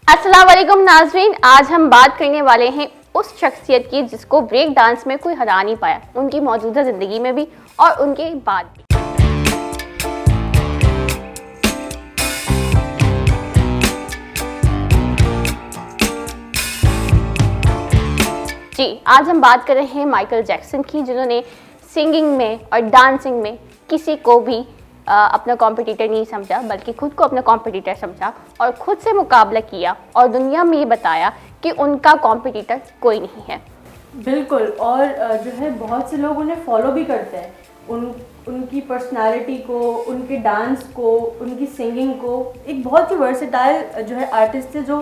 अस्सलाम वालेकुम नाज़रीन, आज हम बात करने वाले हैं उस शख्सियत की जिसको ब्रेक डांस में कोई हरा नहीं पाया, उनकी मौजूदा ज़िंदगी में भी और उनके बाद भी। जी, आज हम बात कर रहे हैं माइकल जैक्सन की, जिन्होंने सिंगिंग में और डांसिंग में किसी को भी अपना कॉम्पिटिटर नहीं समझा, बल्कि खुद को अपना कॉम्पिटिटर समझा और खुद से मुकाबला किया और दुनिया में ये बताया कि उनका कॉम्पिटिटर कोई नहीं है। बिल्कुल, और जो है बहुत से लोग उन्हें फॉलो भी करते हैं, उनकी पर्सनालिटी को, उनके डांस को, उनकी सिंगिंग को। एक बहुत ही वर्सेटाइल जो है आर्टिस्ट है, जो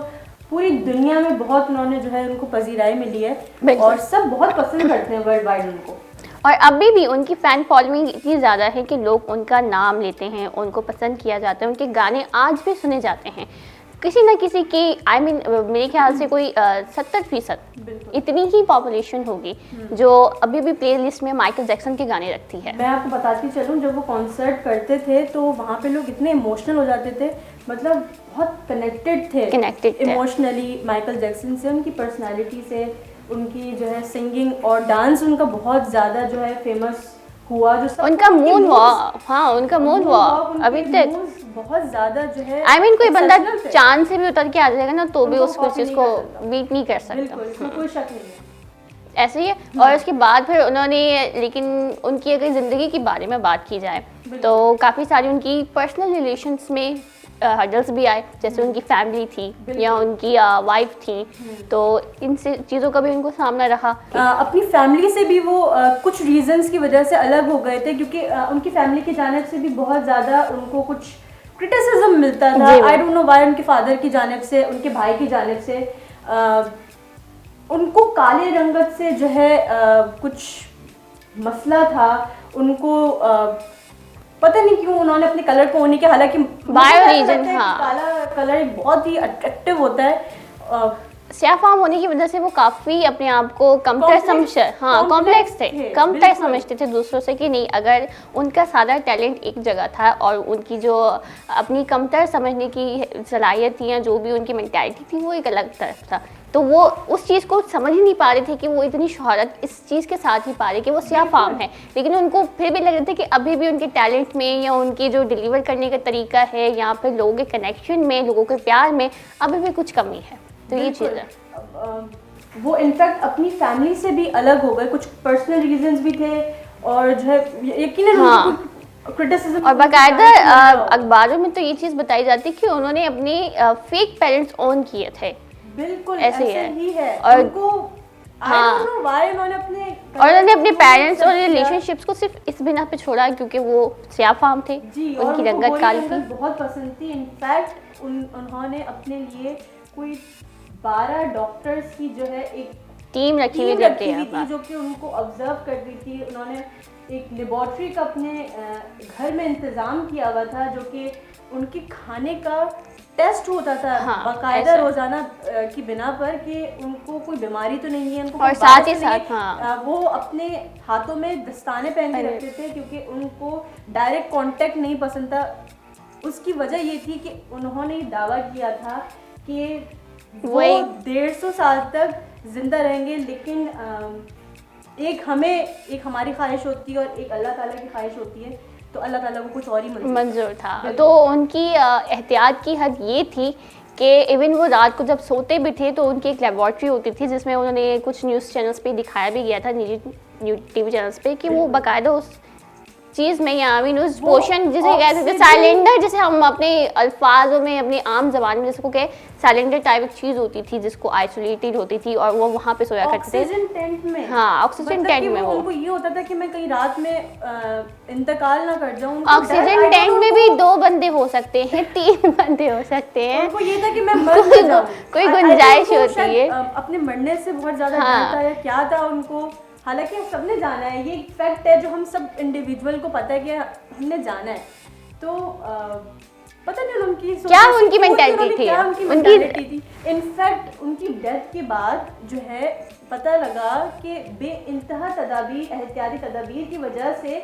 पूरी दुनिया में बहुत उन्होंने जो है उनको पजीराई मिली है और सब बहुत पसंद करते हैं वर्ल्ड वाइड उनको। और अभी भी उनकी फ़ैन फॉलोइंग इतनी ज़्यादा है कि लोग उनका नाम लेते हैं, उनको पसंद किया जाता है, उनके गाने आज भी सुने जाते हैं। किसी न किसी की मेरे ख्याल से कोई 70% इतनी ही पॉपुलेशन होगी जो अभी भी प्ले लिस्ट में माइकल जैक्सन के गाने रखती है। मैं आपको बताती चलूँ, जब वो कॉन्सर्ट करते थे तो वहाँ पे लोग इतने इमोशनल हो जाते थे, मतलब बहुत कनेक्टेड थे इमोशनली माइकल जैक्सन से, उनकी पर्सनैलिटी से, उनकी जो है सिंगिंग और डांस उनका बहुत ज़्यादा जो है फेमस हुआ। जो उनका मून वॉक, हाँ उनका मून वॉक अभी तक बहुत ज़्यादा जो है कोई बंदा चांद से भी उतर के आ जाएगा ना तो भी उसको चीज़ को बीट नहीं कर सकता। कोई शक नहीं है, ऐसे ही है। और उसके बाद फिर उन्होंने, लेकिन उनकी अगर ज़िंदगी के बारे में बात की जाए तो काफ़ी सारी उनकी पर्सनल रिलेशंस में हर्डल्स भी आए, जैसे उनकी फैमिली थी या उनकी वाइफ थी, तो इन चीज़ों का भी उनको सामना रहा। अपनी फैमिली से भी वो कुछ रीजंस की वजह से अलग हो गए थे, क्योंकि उनकी फैमिली की जानिब से भी बहुत ज़्यादा उनको कुछ क्रिटिसिज्म मिलता था। आई डोंट नो व्हाई, उनके फादर की जानिब से, उनके भाई की जानिब से उनको काले रंगत से जो है कुछ मसला था। उनको पता नहीं क्यों उन्होंने अपने कलर को होने के, हालांकि बायो रीजन, हाँ काला कलर बहुत ही अट्रैक्टिव होता है, स्याफाम होने की वजह से वो काफ़ी अपने आप को कमतर कमतर समझते थे दूसरों से, कि नहीं अगर उनका सारा टैलेंट एक जगह था और उनकी जो अपनी कमतर समझने की सलाहियत थी या जो भी उनकी मेंटालिटी थी वो एक अलग तरफ था, तो वो उस चीज़ को समझ ही नहीं पा रहे थे कि वो इतनी शोहरत इस चीज़ के साथ ही पा रहे कि वो स्याफाम है, लेकिन उनको फिर भी लग रहा था कि अभी भी उनके टैलेंट में या उनकी जो डिलीवर करने का तरीका है या फिर लोगों के कनेक्शन में, लोगों के प्यार में अभी भी कुछ कमी है। तो ये चीज़ है, वो इनफैक्ट अपनी फैमिली से भी अलग हो गए, कुछ पर्सनल रीजंस भी थे और जो है यकीनन क्रिटिसिज्म। और बाकायदा अखबारों में तो ये चीज़ बताई जाती है कि उन्होंने अपने फेक पेरेंट्स ओन किए थे। बिल्कुल ऐसे ही है। और उन्होंने अपने पेरेंट्स और रिलेशनशिप्स को सिर्फ इस बिना पे छोड़ा क्योंकि वो स्याफाम थे, उनकी रंगत काली थी, बहुत पसंद थी। इनफैक्ट उन्होंने अपने लिए कोई 12 डॉक्टर्स की जो है एक टीम रखी हुई थी जो कि उनको ऑब्जर्व कर रही थी। उन्होंने एक लेबोरेटरी का अपने घर में इंतज़ाम किया हुआ था, जो कि उनके खाने का टेस्ट होता था बाकायदा रोजाना की बिना पर कि उनको कोई बीमारी तो नहीं है, उनको, और साथ ही साथ वो अपने हाथों में दस्ताने पहन के रखते थे क्योंकि उनको डायरेक्ट कांटेक्ट नहीं पसंद था। उसकी वजह ये थी कि उन्होंने दावा किया था कि वो 150 साल तक जिंदा रहेंगे, लेकिन एक हमारी ख्वाहिश होती है और एक अल्लाह ताला की ख्वाहिश होती है, तो अल्लाह ताला को कुछ और ही मंजूर था। तो उनकी एहतियात की हद ये थी कि इवन वो रात को जब सोते भी थे तो उनकी एक लेबॉर्ट्री होती थी जिसमें उन्होंने कुछ न्यूज़ चैनल्स पे दिखाया भी गया था, निजी टीवी चैनल्स पे, कि वो बाकायदा उस चीज़ में या उस पोर्शन जिसे कह सकते साइलेंडर, जिसे हम अपने अल्फाजों में अपनी आम जबान में जिसको कहे साइलेंडर टाइप एक चीज़ होती थी जिसको आइसोलेटेड होती थी और वो वहाँ पे सोया करते थे ऑक्सीजन टेंट में। हाँ, ऑक्सीजन टेंट में। उनको ये होता था कि मैं कहीं रात में इंतकाल ना कर जाऊँ। ऑक्सीजन टेंट में भी 2 बंदे हो सकते हैं, 3 बंदे हो सकते हैं, उनको ये था कि मैं मर ना जाऊँ, कोई गुंजाइश होती है। अपने मरने से बहुत ज़्यादा डर था या क्या था उनको, हालांकि हम सबने जाना है, ये फैक्ट है जो हम सब इंडिविजुअल को पता है कि हमने जाना है। तो पता नहीं उनकी क्या उनकी मेंटालिटी थी। इनफैक्ट उनकी डेथ के बाद जो है पता लगा कि बेइंतहा तदाबीर, एहतियाती तदाबीर की वजह से